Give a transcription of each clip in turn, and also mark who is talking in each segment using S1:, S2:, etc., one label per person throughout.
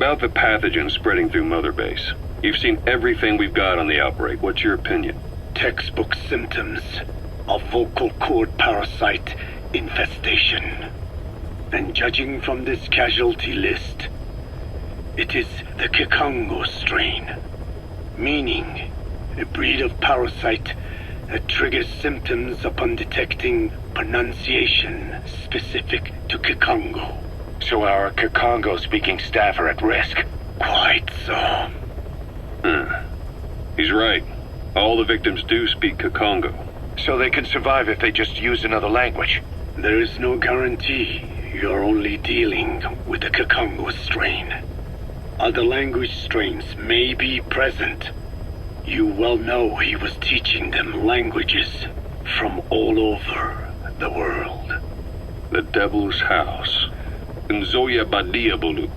S1: About the pathogen spreading through Mother Base. You've seen everything we've got on the outbreak. What's your opinion?
S2: Textbook symptoms of vocal cord parasite infestation. And judging from this casualty list, it is the Kikongo strain, meaning a breed of parasite that triggers symptoms upon detecting pronunciation specific to Kikongo.
S3: So our Kikongo-speaking staff are at risk?
S2: Quite so.
S1: He's right. All the victims do speak Kikongo.
S3: So they can survive if they just use another language?
S2: There is no guarantee. You're only dealing with the Kikongo strain. Other language strains may be present. You well know he was teaching them languages from all over the world.
S1: The Devil's House. Nzoya Badia Bulu.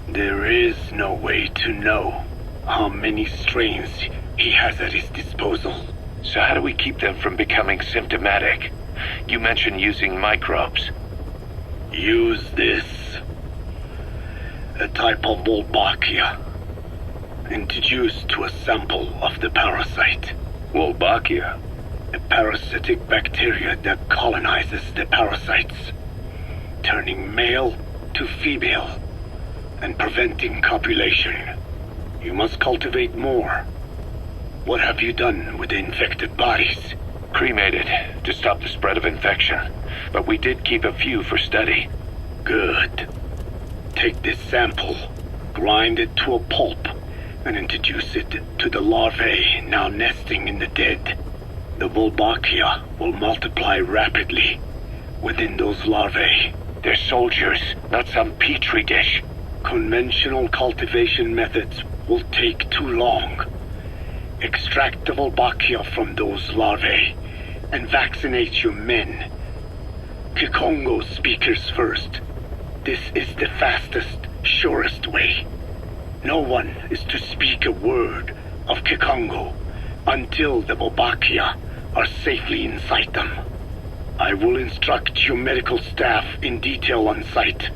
S2: There is no way to know how many strains he has at his disposal.
S3: So how do we keep them from becoming symptomatic? You mentioned using microbes.
S2: Use this. A type of Wolbachia, introduced to a sample of the parasite.
S1: Wolbachia?
S2: A parasitic bacteria that colonizes the parasites, turning male to female and preventing copulation. You must cultivate more. What have you done with the infected bodies?
S3: Cremated to stop the spread of infection, but we did keep a few for study.
S2: Good. Take this sample, grind it to a pulp, and introduce it to the larvae now nesting in the dead. The Wolbachia will multiply rapidly within those larvae.
S3: They're soldiers, not some petri dish.
S2: Conventional cultivation methods will take too long. Extract the Wolbachia from those larvae and vaccinate your men. Kikongo speakers first. This is the fastest, surest way. No one is to speak a word of Kikongo until the Wolbachia are safely inside them. I will instruct your medical staff in detail on site.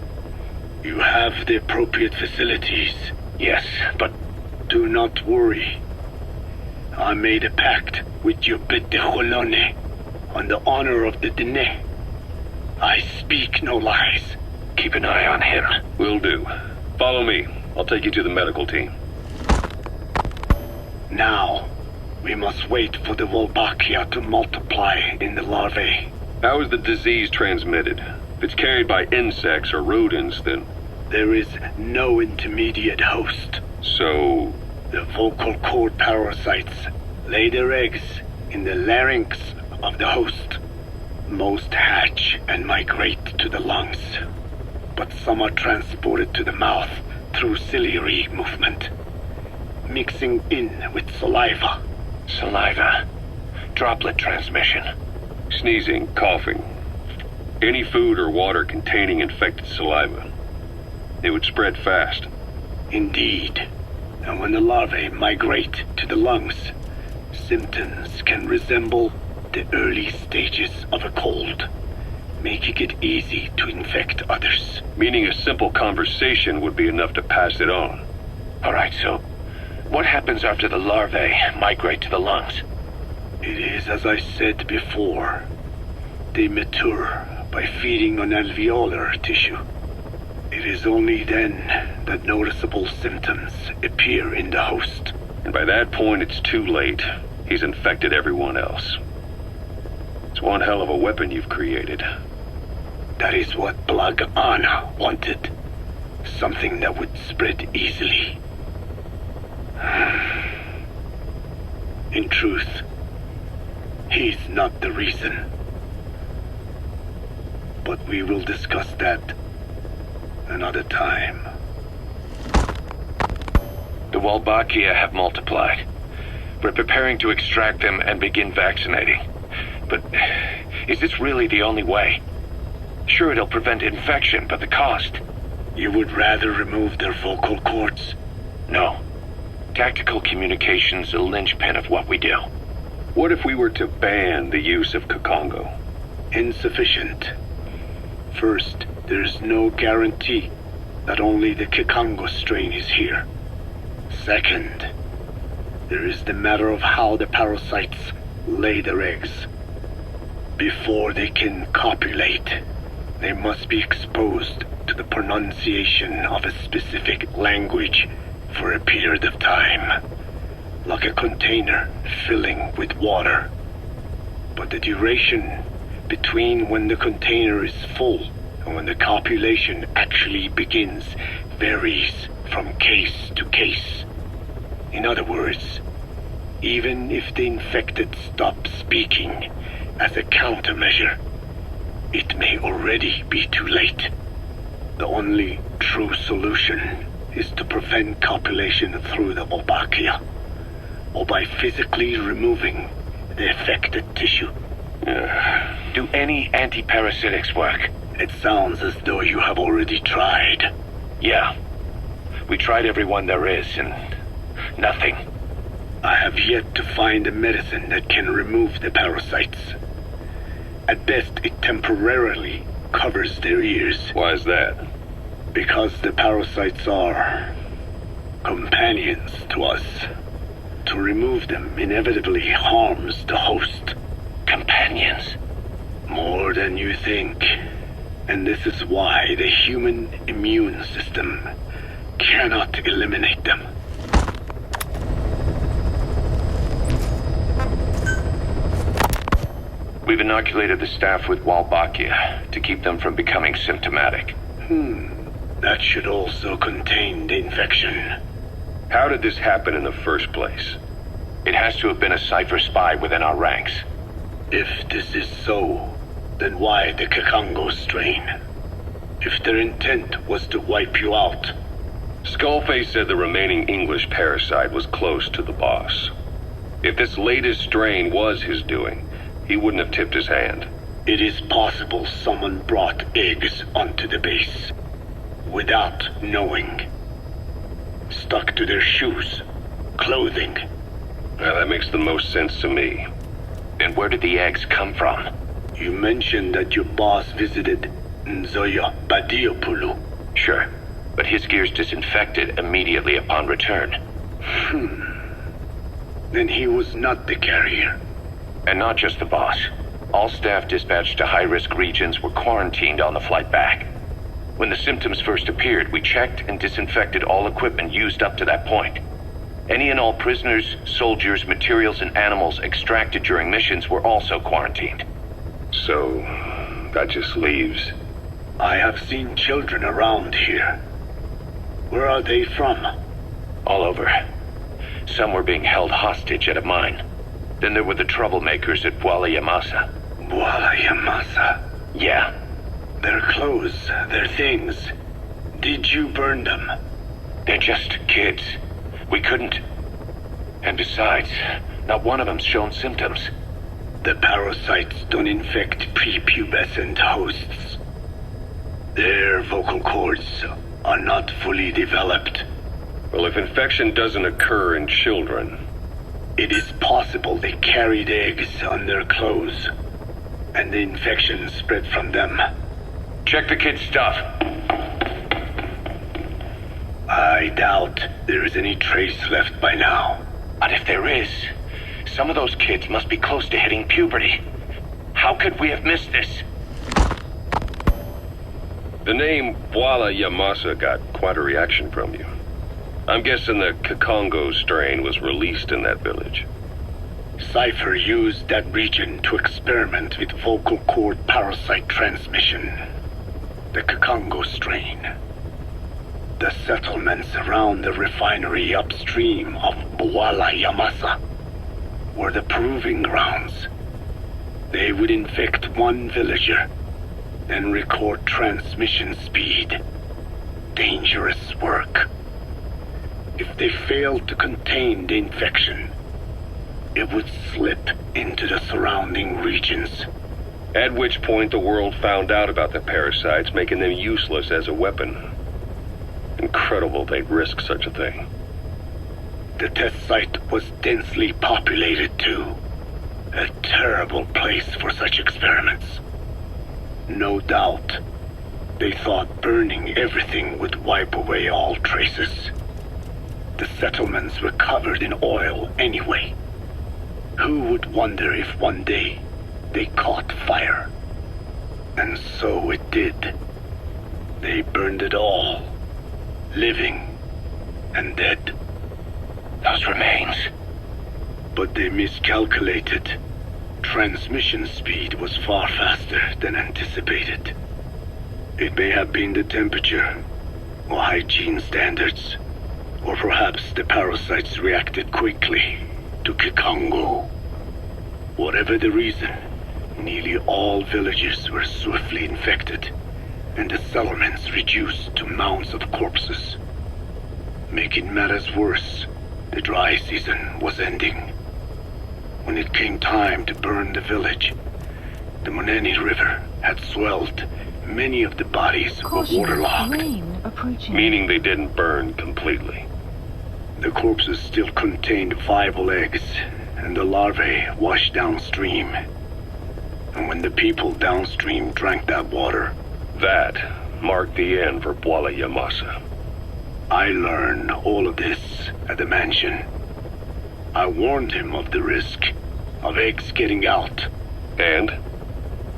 S2: You have the appropriate facilities.
S3: Yes, but
S2: do not worry. I made a pact with your Bit de Holone on the honor of the Dene. I speak no lies.
S3: Keep an eye on him.
S1: Will do. Follow me. I'll take you to the medical team.
S2: Now, we must wait for the Wolbachia to multiply in the larvae.
S1: How is the disease transmitted? If it's carried by insects or rodents, then...
S2: There is no intermediate host.
S1: So...
S2: The vocal cord parasites lay their eggs in the larynx of the host. Most hatch and migrate to the lungs, but some are transported to the mouth through ciliary movement, mixing in with saliva.
S3: Saliva. Droplet transmission.
S1: Sneezing, coughing. Any food or water containing infected saliva. It would spread fast.
S2: Indeed. And when the larvae migrate to the lungs, symptoms can resemble the early stages of a cold, making it easy to infect others.
S1: Meaning a simple conversation would be enough to pass it on.
S3: Alright, so what happens after the larvae migrate to the lungs?
S2: It is as I said before. They mature by feeding on alveolar tissue. It is only then that noticeable symptoms appear in the host.
S1: And by that point, it's too late. He's infected everyone else. It's one hell of a weapon you've created.
S2: That is what Blag Anna wanted. Something that would spread easily. In truth, he's not the reason. But we will discuss that another time.
S3: The Wolbachia have multiplied. We're preparing to extract them and begin vaccinating. But is this really the only way? Sure, it'll prevent infection, but the cost...
S2: You would rather remove their vocal cords?
S3: No. Tactical communication's a linchpin of what we do.
S1: What if we were to ban the use of Kikongo?
S2: Insufficient. First, there's no guarantee that only the Kikongo strain is here. Second, there is the matter of how the parasites lay their eggs. Before they can copulate, they must be exposed to the pronunciation of a specific language for a period of time, like a container filling with water. But the duration between when the container is full and when the copulation actually begins varies from case to case. In other words, even if the infected stop speaking as a countermeasure, it may already be too late. The only true solution is to prevent copulation through the Wolbachia, or by physically removing the affected tissue.
S3: Do any antiparasitics work?
S2: It sounds as though you have already tried.
S3: Yeah. We tried every one there is, and nothing.
S2: I have yet to find a medicine that can remove the parasites. At best, it temporarily covers their ears.
S1: Why is that?
S2: Because the parasites are companions to us. To remove them inevitably harms the host.
S3: Companions?
S2: More than you think. And this is why the human immune system cannot eliminate them.
S3: We've inoculated the staff with Wolbachia to keep them from becoming symptomatic.
S2: That should also contain the infection.
S1: How did this happen in the first place?
S3: It has to have been a Cypher spy within our ranks.
S2: If this is so, then why the Kikongo strain? If their intent was to wipe you out.
S1: Skullface said the remaining English parasite was close to the boss. If this latest strain was his doing, he wouldn't have tipped his hand.
S2: It is possible someone brought eggs onto the base without knowing. Stuck to their shoes, clothing.
S1: Now, that makes the most sense to me.
S3: And where did the eggs come from?
S2: You mentioned that your boss visited Nzoya Badiopulu.
S3: Sure, but his gear's disinfected immediately upon return.
S2: Then he was not the carrier.
S3: And not just the boss. All staff dispatched to high-risk regions were quarantined on the flight back. When the symptoms first appeared, we checked and disinfected all equipment used up to that point. Any and all prisoners, soldiers, materials, and animals extracted during missions were also quarantined.
S1: So, that just leaves...
S2: I have seen children around here. Where are they from?
S3: All over. Some were being held hostage at a mine. Then there were the troublemakers at Bwala Yamasa.
S2: Bwala Yamasa?
S3: Yeah.
S2: Their clothes, their things. Did you burn them?
S3: They're just kids. We couldn't... And besides, not one of them's shown symptoms.
S2: The parasites don't infect prepubescent hosts. Their vocal cords are not fully developed.
S1: Well, if infection doesn't occur in children...
S2: It is possible they carried eggs on their clothes, and the infection spread from them.
S3: Check the kid's stuff.
S2: I doubt there is any trace left by now.
S3: But if there is, some of those kids must be close to hitting puberty. How could we have missed this?
S1: The name Bwala Yamasa got quite a reaction from you. I'm guessing the Kikongo strain was released in that village.
S2: Cypher used that region to experiment with vocal cord parasite transmission. The Kikongo strain. The settlements around the refinery upstream of Bwala Yamasa were the proving grounds. They would infect one villager, then record transmission speed. Dangerous work. If they failed to contain the infection, it would slip into the surrounding regions.
S1: At which point the world found out about the parasites, making them useless as a weapon. Incredible they'd risk such a thing.
S2: The test site was densely populated too. A terrible place for such experiments. No doubt, They thought burning everything would wipe away all traces. The settlements were covered in oil anyway. Who would wonder if one day they caught fire? And so it did. They burned it all, living and dead.
S3: Those remains.
S2: But they miscalculated. Transmission speed was far faster than anticipated. It may have been the temperature, or hygiene standards, or perhaps the parasites reacted quickly to Kikongo. Whatever the reason, nearly all villages were swiftly infected, and the settlements reduced to mounds of corpses. Making matters worse, the dry season was ending. When it came time to burn the village, the Moneni River had swelled. Many of the bodies were waterlogged.
S1: Meaning they didn't burn completely.
S2: The corpses still contained viable eggs, and the larvae washed downstream. And when the people downstream drank that water,
S1: that marked the end for Bwala Yamasa.
S2: I learned all of this at the mansion. I warned him of the risk of eggs getting out.
S1: And?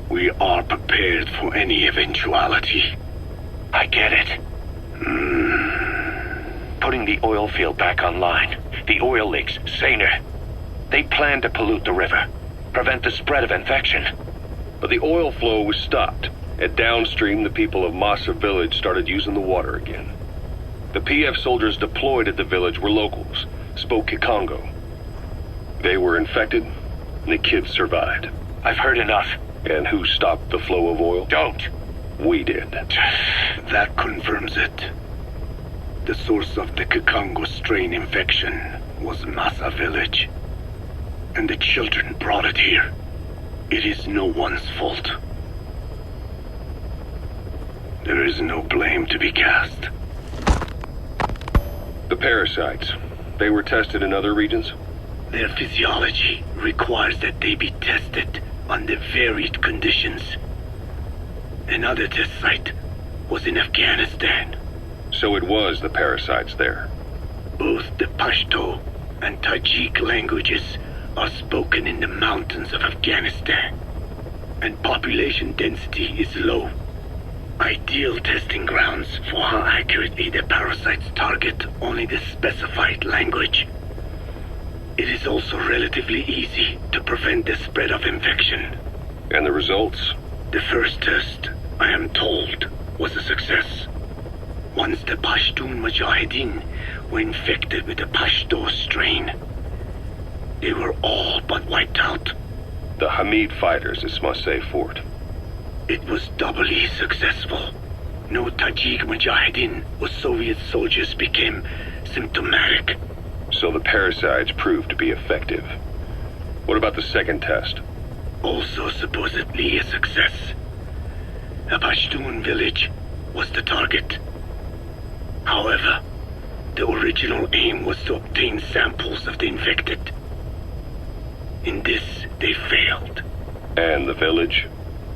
S2: We are prepared for any eventuality.
S3: I get it. Putting the oil field back online. The oil leaks, saner. They plan to pollute the river, prevent the spread of infection.
S1: But the oil flow was stopped, and downstream the people of Masa village started using the water again. The PF soldiers deployed at the village were locals, spoke Kikongo. They were infected, and the kids survived.
S3: I've heard enough.
S1: And who stopped the flow of oil?
S3: Don't!
S1: We did.
S2: That confirms it. The source of the Kikongo strain infection was Masa village. And the children brought it here. It is no one's fault. There is no blame to be cast.
S1: The parasites, they were tested in other regions?
S2: Their physiology requires that they be tested under varied conditions. Another test site was in Afghanistan.
S1: So it was the parasites there.
S2: Both the Pashto and Tajik languages are spoken in the mountains of Afghanistan, and population density is low. Ideal testing grounds for how accurately the parasites target only the specified language. It is also relatively easy to prevent the spread of infection.
S1: And the results?
S2: The first test, I am told, was a success. Once the Pashtun Mujahideen were infected with the Pashto strain, they were all but wiped out.
S1: The Hamid fighters at Smasei Fort.
S2: It was doubly successful. No Tajik Mujahideen or Soviet soldiers became symptomatic.
S1: So the parasites proved to be effective. What about the second test?
S2: Also supposedly a success. A Pashtun village was the target. However, the original aim was to obtain samples of the infected. In this, they failed.
S1: And the village?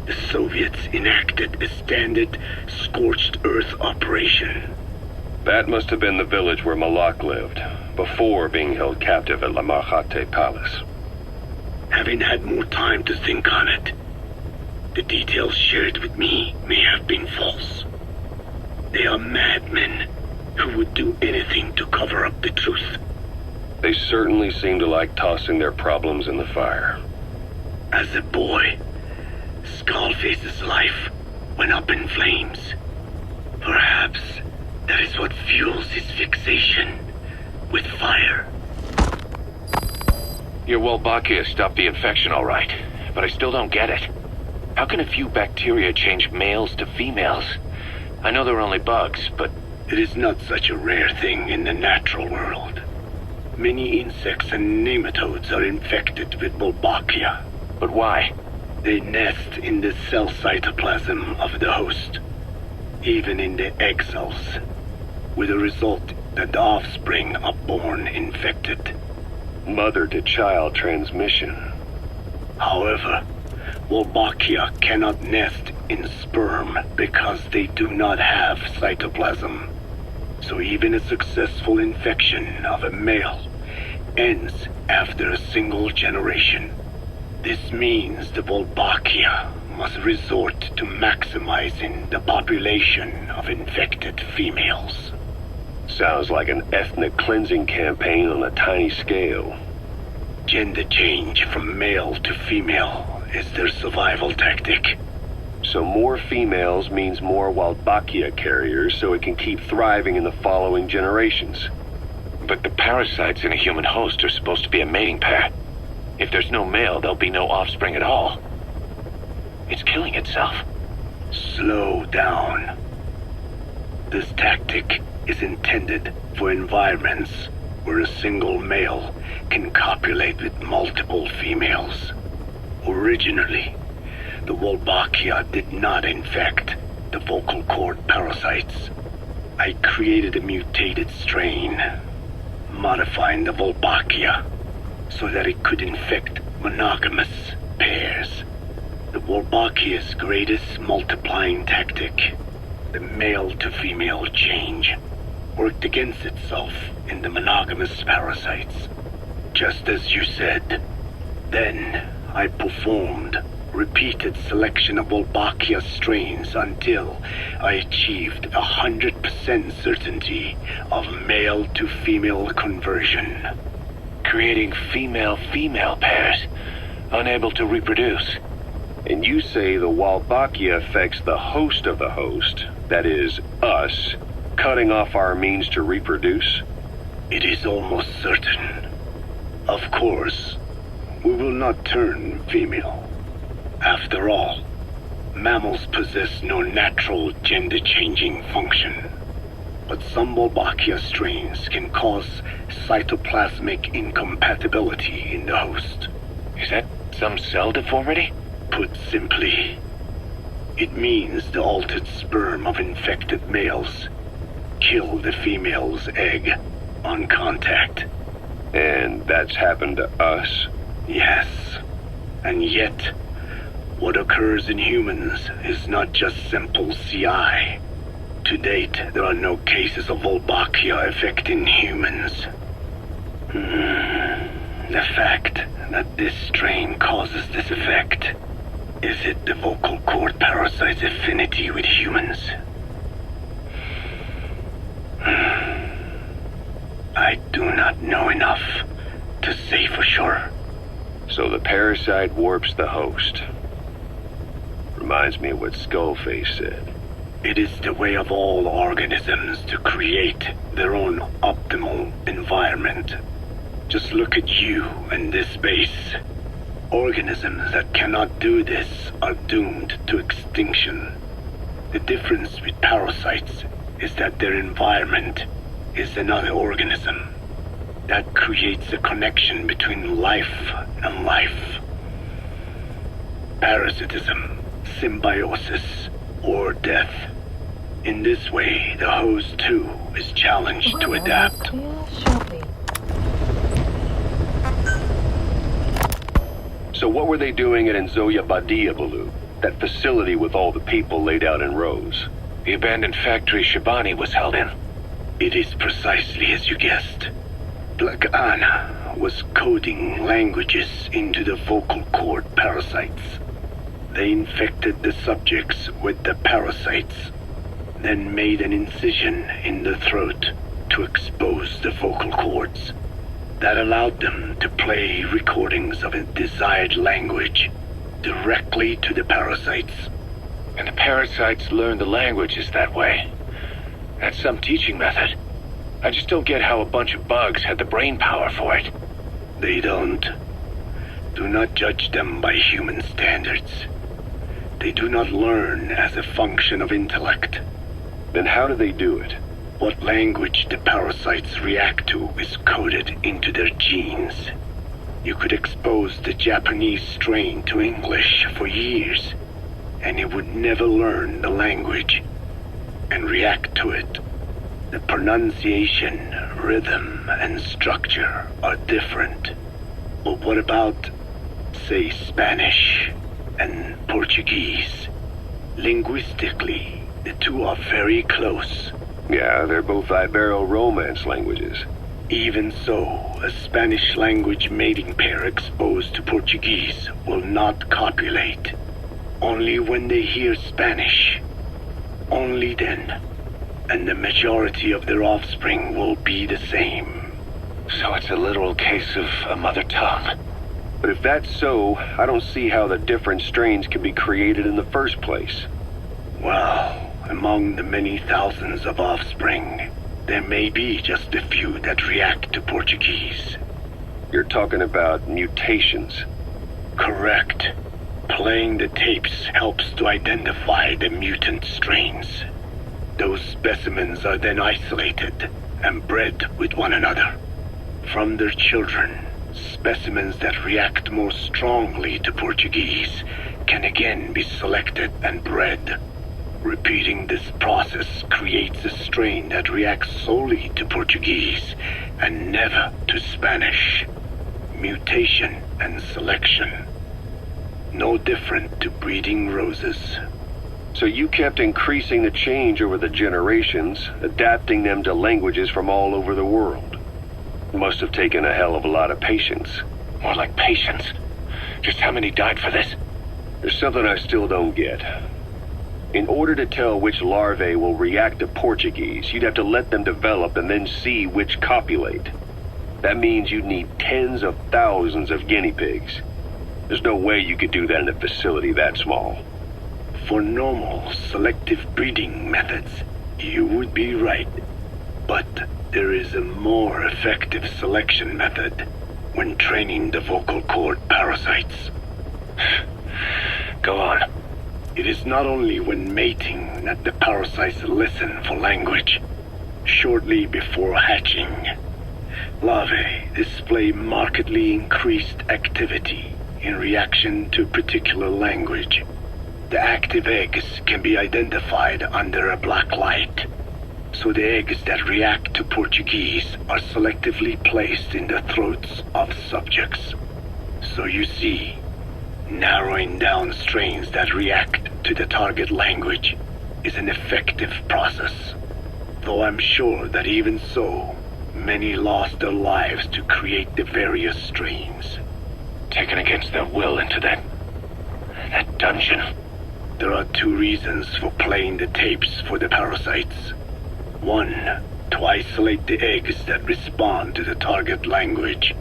S2: The Soviets enacted a standard scorched earth operation.
S1: That must have been the village where Malak lived, before being held captive at La Marjate Palace.
S2: Having had more time to think on it, the details shared with me may have been false. They are madmen who would do anything to cover up the truth.
S1: They certainly seem to like tossing their problems in the fire.
S2: As a boy, Skullface's life went up in flames. Perhaps that is what fuels his fixation with fire.
S3: Your Wolbachia stopped the infection all right, but I still don't get it. How can a few bacteria change males to females? I know they're only bugs, but...
S2: It is not such a rare thing in the natural world. Many insects and nematodes are infected with Wolbachia.
S3: But why?
S2: They nest in the cell cytoplasm of the host, even in the egg cells, with the result that the offspring are born infected.
S1: Mother-to-child transmission.
S2: However, Wolbachia cannot nest in sperm because they do not have cytoplasm. So even a successful infection of a male ends after a single generation. This means the Wolbachia must resort to maximizing the population of infected females.
S1: Sounds like an ethnic cleansing campaign on a tiny scale.
S2: Gender change from male to female is their survival tactic.
S1: So more females means more Wolbachia carriers so it can keep thriving in the following generations.
S3: But the parasites in a human host are supposed to be a mating pair. If there's no male, there'll be no offspring at all. It's killing itself.
S2: Slow down. This tactic is intended for environments where a single male can copulate with multiple females. Originally, the Wolbachia did not infect the vocal cord parasites. I created a mutated strain, modifying the Wolbachia so that it could infect monogamous pairs. The Wolbachia's greatest multiplying tactic, the male-to-female change, worked against itself in the monogamous parasites. Just as you said. Then I performed repeated selection of Wolbachia strains until I achieved 100% certainty of male-to-female conversion.
S3: Creating female-female pairs, unable to reproduce.
S1: And you say the Wolbachia affects the host of the host, that is, us, cutting off our means to reproduce?
S2: It is almost certain. Of course, we will not turn female. After all, mammals possess no natural gender-changing function. But some Wolbachia strains can cause cytoplasmic incompatibility in the host.
S3: Is that some cell deformity?
S2: Put simply, it means the altered sperm of infected males kill the female's egg on contact.
S1: And that's happened to us?
S2: Yes. And yet, what occurs in humans is not just simple CI. To date, there are no cases of Wolbachia affecting humans. The fact that this strain causes this effect, is it the vocal cord parasite's affinity with humans? I do not know enough to say for sure.
S1: So the parasite warps the host. Reminds me of what Skullface said.
S2: It is the way of all organisms to create their own optimal environment. Just look at you and this base. Organisms that cannot do this are doomed to extinction. The difference with parasites is that their environment is another organism. That creates a connection between life and life. Parasitism, symbiosis, or death. In this way, the host too is challenged to adapt.
S1: So what were they doing at Nzoya Badia, Baloo? That facility with all the people laid out in rows?
S3: The abandoned factory Shabani was held in.
S2: It is precisely as you guessed. Black Anna was coding languages into the vocal cord parasites. They infected the subjects with the parasites, then made an incision in the throat to expose the vocal cords. That allowed them to play recordings of a desired language directly to the parasites.
S3: And the parasites learn the languages that way. That's some teaching method. I just don't get how a bunch of bugs had the brain power for it.
S2: They don't. Do not judge them by human standards. They do not learn as a function of intellect.
S1: Then how do they do it?
S2: What language the parasites react to is coded into their genes. You could expose the Japanese strain to English for years, and it would never learn the language and react to it. The pronunciation, rhythm, and structure are different. But what about, say, Spanish and Portuguese? Linguistically, the two are very close.
S1: Yeah, they're both Ibero-Romance languages.
S2: Even so, a Spanish language mating pair exposed to Portuguese will not copulate. Only when they hear Spanish. Only then. And the majority of their offspring will be the same.
S3: So it's a literal case of a mother tongue.
S1: But if that's so, I don't see how the different strains can be created in the first place.
S2: Well, among the many thousands of offspring, there may be just a few that react to Portuguese.
S1: You're talking about mutations.
S2: Correct. Playing the tapes helps to identify the mutant strains. Those specimens are then isolated and bred with one another. From their children, specimens that react more strongly to Portuguese can again be selected and bred. Repeating this process creates a strain that reacts solely to Portuguese and never to Spanish. Mutation and selection. No different to breeding roses.
S1: So you kept increasing the change over the generations, adapting them to languages from all over the world. Must have taken a hell of a lot of patience.
S3: More like patience. Just how many died for this?
S1: There's something I still don't get. In order to tell which larvae will react to Portuguese, you'd have to let them develop and then see which copulate. That means you'd need tens of thousands of guinea pigs. There's no way you could do that in a facility that small.
S2: For normal, selective breeding methods, you would be right. But there is a more effective selection method when training the vocal cord parasites.
S3: Go on.
S2: It is not only when mating that the parasites listen for language. Shortly before hatching, larvae display markedly increased activity in reaction to a particular language. The active eggs can be identified under a black light, so the eggs that react to Portuguese are selectively placed in the throats of subjects. So you see, narrowing down strains that react to the target language is an effective process. Though I'm sure that even so, many lost their lives to create the various strains.
S3: Taken against their will into that dungeon.
S2: There are two reasons for playing the tapes for the parasites. One, to isolate the eggs that respond to the target language.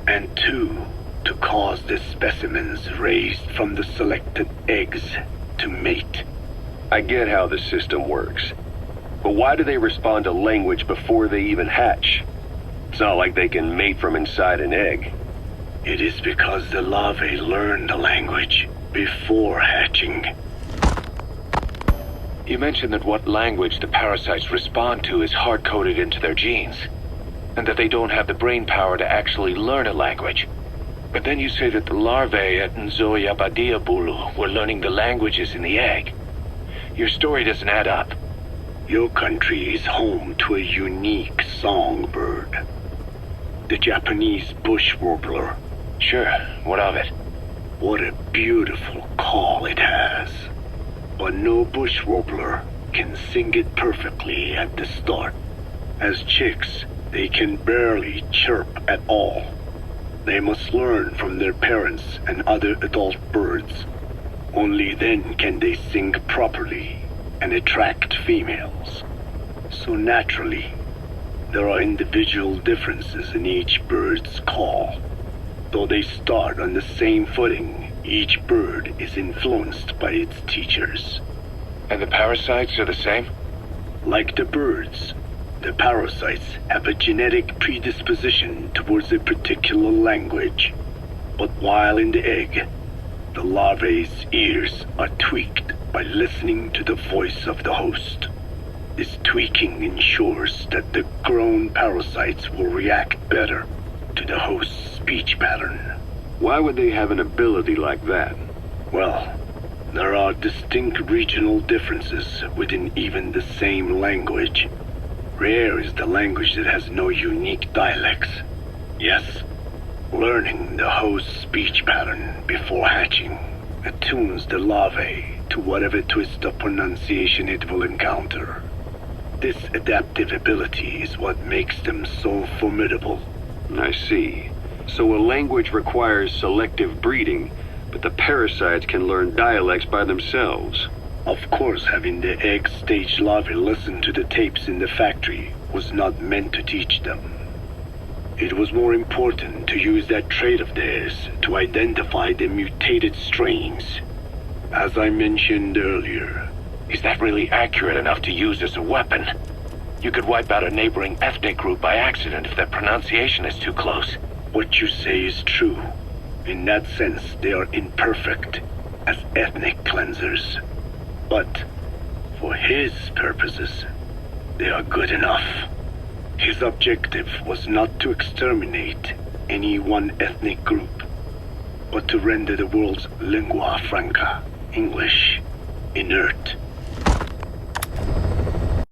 S2: And two, to cause the specimens raised from the selected eggs to mate.
S1: I get how the system works. But why do they respond to language before they even hatch? It's not like they can mate from inside an egg.
S2: It is because the larvae learn the language before hatching.
S3: You mentioned that what language the parasites respond to is hard-coded into their genes, and that they don't have the brain power to actually learn a language. But then you say that the larvae at Nzoia were learning the languages in the egg. Your story doesn't add up.
S2: Your country is home to a unique songbird. The Japanese bush warbler.
S3: Sure, what of it?
S2: What a beautiful call it has. But no bush warbler can sing it perfectly at the start. As chicks, they can barely chirp at all. They must learn from their parents and other adult birds. Only then can they sing properly and attract females. So naturally, there are individual differences in each bird's call. Though they start on the same footing, each bird is influenced by its teachers.
S3: And the parasites are the same?
S2: Like the birds, the parasites have a genetic predisposition towards a particular language. But while in the egg, the larvae's ears are tweaked by listening to the voice of the host. This tweaking ensures that the grown parasites will react better to the host's speech pattern.
S1: Why would they have an ability like that?
S2: Well, there are distinct regional differences within even the same language. Rare is the language that has no unique dialects. Yes, learning the host's speech pattern before hatching attunes the larvae to whatever twist of pronunciation it will encounter. This adaptive ability is what makes them so formidable.
S4: I see. So a language requires selective breeding, but the parasites can learn dialects by themselves.
S2: Of course, having the egg-stage larvae listen to the tapes in the factory was not meant to teach them. It was more important to use that trait of theirs to identify the mutated strains. As I mentioned earlier.
S3: Is that really accurate enough to use as a weapon? You could wipe out a neighboring ethnic group by accident if their pronunciation is too close.
S2: What you say is true. In that sense, they are imperfect as ethnic cleansers. But for his purposes, they are good enough. His objective was not to exterminate any one ethnic group, but to render the world's lingua franca, English, inert